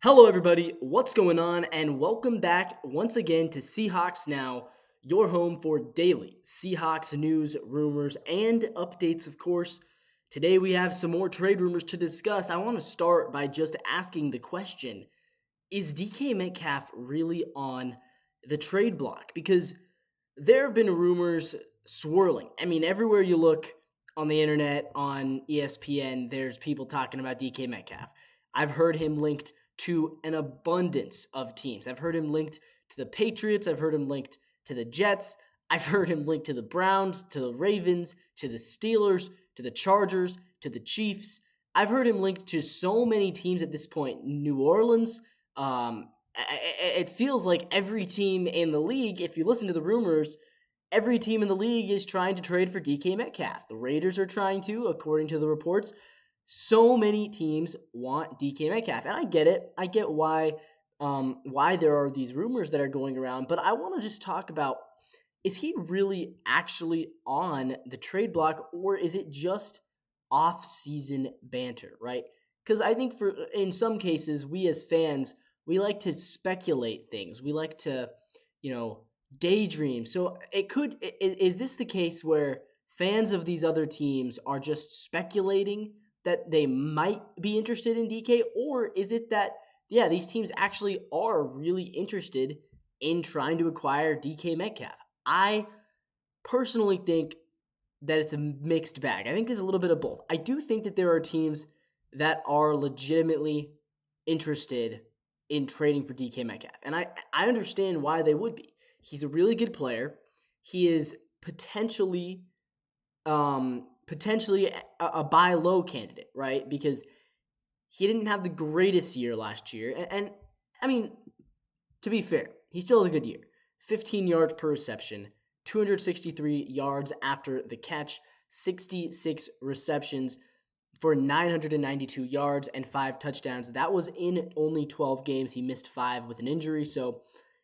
Hello, everybody. What's going on? And welcome back once again to Seahawks Now, your home for daily Seahawks news, rumors, and updates, of course. Today, we have some more trade rumors to discuss. I want to start by just asking the question: is DK Metcalf really on the trade block? Because there have been rumors swirling. I mean, everywhere you look on the internet, on ESPN, there's people talking about DK Metcalf. I've heard him linked to an abundance of teams. I've heard him linked to the Patriots. I've heard him linked to the Jets. I've heard him linked to the Browns, to the Ravens, to the Steelers, to the Chargers, to the Chiefs. I've heard him linked to so many teams at this point. New Orleans. It feels like every team in the league, if you listen to the rumors, every team in the league is trying to trade for DK Metcalf. The Raiders are trying to, according to the reports. So many teams want DK Metcalf, and I get it. I get why there are these rumors that are going around, but I want to just talk about, is he really actually on the trade block, or is it just off-season banter, right? Because I think in some cases, we as fans, we like to speculate things. We like to, daydream. So is this the case where fans of these other teams are just speculating that they might be interested in DK, or is it that, these teams actually are really interested in trying to acquire DK Metcalf? I personally think that it's a mixed bag. I think there's a little bit of both. I do think that there are teams that are legitimately interested in trading for DK Metcalf, and I understand why they would be. He's a really good player. He is potentially a buy low candidate, right? Because he didn't have the greatest year last year. And I mean, to be fair, he still had a good year. 15 yards per reception, 263 yards after the catch, 66 receptions for 992 yards and 5 touchdowns. That was in only 12 games. He missed 5 with an injury. So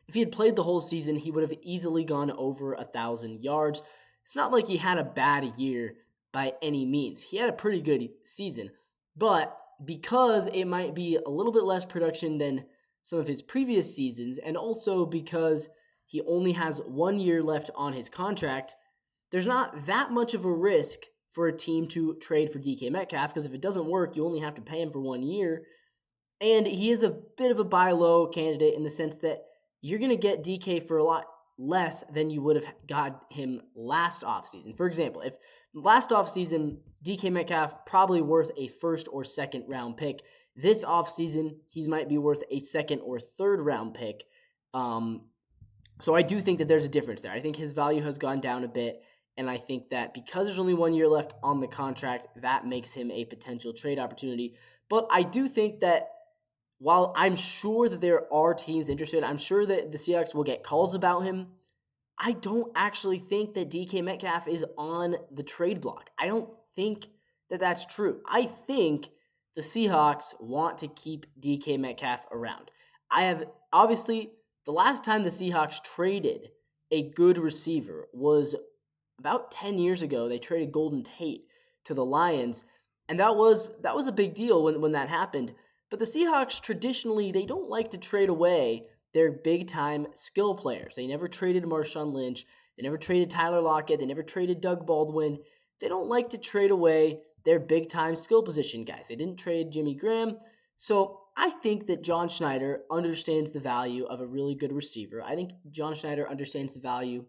if he had played the whole season, he would have easily gone over 1,000 yards. It's not like he had a bad year by any means. He had a pretty good season, but because it might be a little bit less production than some of his previous seasons, and also because he only has 1 year left on his contract, there's not that much of a risk for a team to trade for DK Metcalf, because if it doesn't work, you only have to pay him for 1 year. And he is a bit of a buy low candidate in the sense that you're going to get DK for a lot less than you would have got him last offseason. For example, if last offseason, DK Metcalf probably worth a first or second round pick. This offseason, he might be worth a second or third round pick. So I do think that there's a difference there. I think his value has gone down a bit, and I think that because there's only 1 year left on the contract, that makes him a potential trade opportunity. But I do think that while I'm sure that there are teams interested, I'm sure that the Seahawks will get calls about him, I don't actually think that DK Metcalf is on the trade block. I don't think that that's true. I think the Seahawks want to keep DK Metcalf around. Obviously, the last time the Seahawks traded a good receiver was about 10 years ago. They traded Golden Tate to the Lions, and that was a big deal when that happened. But the Seahawks traditionally, they don't like to trade away their big-time skill players. They never traded Marshawn Lynch. They never traded Tyler Lockett. They never traded Doug Baldwin. They don't like to trade away their big-time skill position guys. They didn't trade Jimmy Graham. So I think that John Schneider understands the value of a really good receiver. I think John Schneider understands the value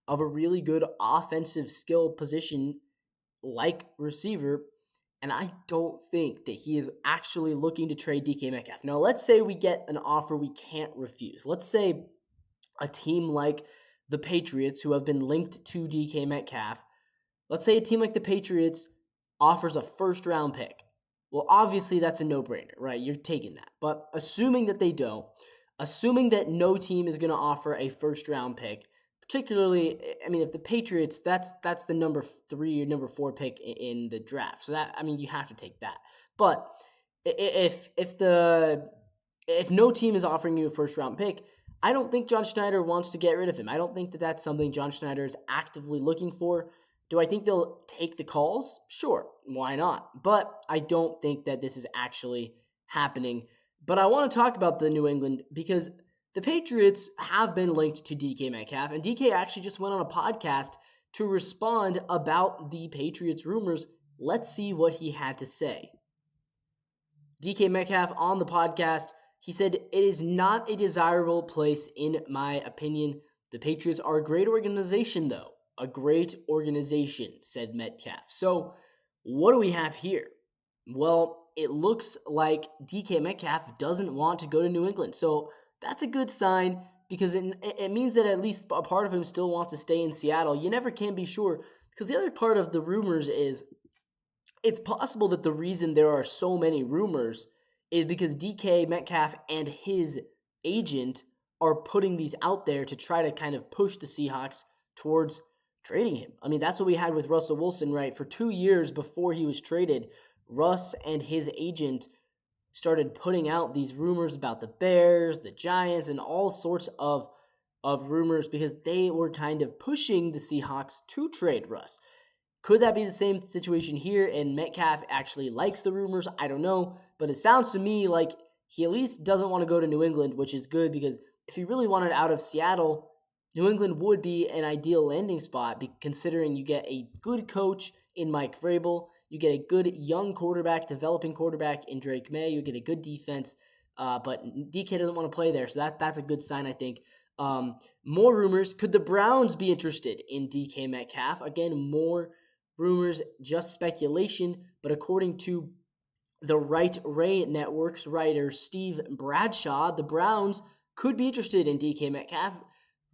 of a really good offensive skill position like receiver. And I don't think that he is actually looking to trade DK Metcalf. Now, let's say we get an offer we can't refuse. Let's say a team like the Patriots, who have been linked to DK Metcalf, let's say a team like the Patriots offers a first-round pick. Well, obviously, that's a no-brainer, right? You're taking that. But assuming that they don't, assuming that no team is going to offer a first-round pick, particularly, I mean, if the Patriots, that's the number 3 or number 4 pick in the draft. So that, I mean, you have to take that. But if no team is offering you a first round pick, I don't think John Schneider wants to get rid of him. I don't think that that's something John Schneider is actively looking for. Do I think they'll take the calls? Sure, why not? But I don't think that this is actually happening. But I want to talk about the New England because the Patriots have been linked to DK Metcalf, and DK actually just went on a podcast to respond about the Patriots rumors. Let's see what he had to say. DK Metcalf on the podcast, he said, "It is not a desirable place in my opinion. The Patriots are a great organization, though. A great organization," said Metcalf. So what do we have here? Well, it looks like DK Metcalf doesn't want to go to New England. So that's a good sign because it means that at least a part of him still wants to stay in Seattle. You never can be sure because the other part of the rumors is it's possible that the reason there are so many rumors is because DK Metcalf and his agent are putting these out there to try to kind of push the Seahawks towards trading him. I mean, that's what we had with Russell Wilson, right? For 2 years before he was traded, Russ and his agent started putting out these rumors about the Bears, the Giants, and all sorts of rumors because they were kind of pushing the Seahawks to trade Russ. Could that be the same situation here and Metcalf actually likes the rumors? I don't know, but it sounds to me like he at least doesn't want to go to New England, which is good because if he really wanted out of Seattle, New England would be an ideal landing spot considering you get a good coach in Mike Vrabel, you get a good young quarterback, developing quarterback in Drake May, you get a good defense, but DK doesn't want to play there, so that's a good sign, I think. More rumors. Could the Browns be interested in DK Metcalf? Again, more rumors, just speculation, but according to the Right Ray Network's writer Steve Bradshaw, the Browns could be interested in DK Metcalf.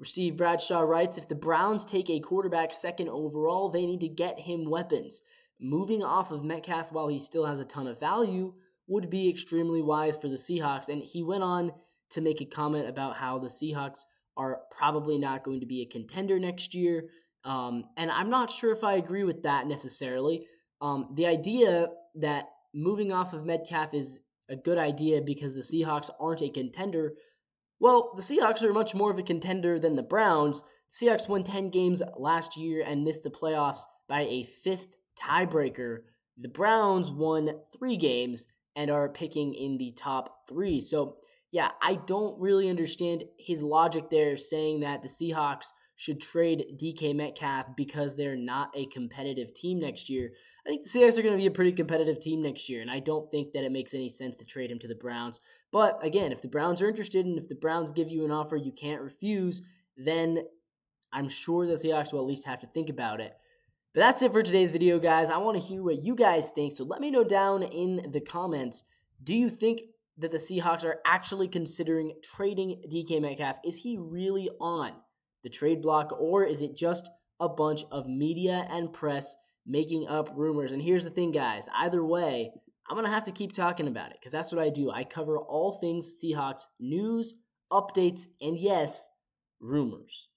Steve Bradshaw writes, if the Browns take a quarterback second overall, they need to get him weapons. Moving off of Metcalf while he still has a ton of value would be extremely wise for the Seahawks. And he went on to make a comment about how the Seahawks are probably not going to be a contender next year. And I'm not sure if I agree with that necessarily. The idea that moving off of Metcalf is a good idea because the Seahawks aren't a contender. Well, the Seahawks are much more of a contender than the Browns. The Seahawks won 10 games last year and missed the playoffs by a fifth tiebreaker. The Browns won 3 games and are picking in the top 3. So, yeah, I don't really understand his logic there saying that the Seahawks should trade DK Metcalf because they're not a competitive team next year. I think the Seahawks are going to be a pretty competitive team next year, and I don't think that it makes any sense to trade him to the Browns. But again, if the Browns are interested and if the Browns give you an offer you can't refuse, then I'm sure the Seahawks will at least have to think about it. But that's it for today's video, guys. I want to hear what you guys think, so let me know down in the comments. Do you think that the Seahawks are actually considering trading DK Metcalf? Is he really on the trade block, or is it just a bunch of media and press making up rumors? And here's the thing, guys. Either way, I'm going to have to keep talking about it because that's what I do. I cover all things Seahawks news, updates, and yes, rumors.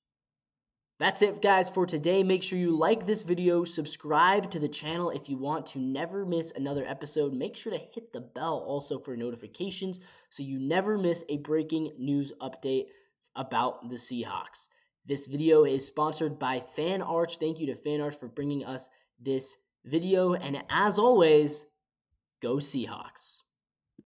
That's it, guys, for today. Make sure you like this video, subscribe to the channel if you want to never miss another episode. Make sure to hit the bell also for notifications so you never miss a breaking news update about the Seahawks. This video is sponsored by Fan Arch. Thank you to Fan Arch for bringing us this video. And as always, go Seahawks.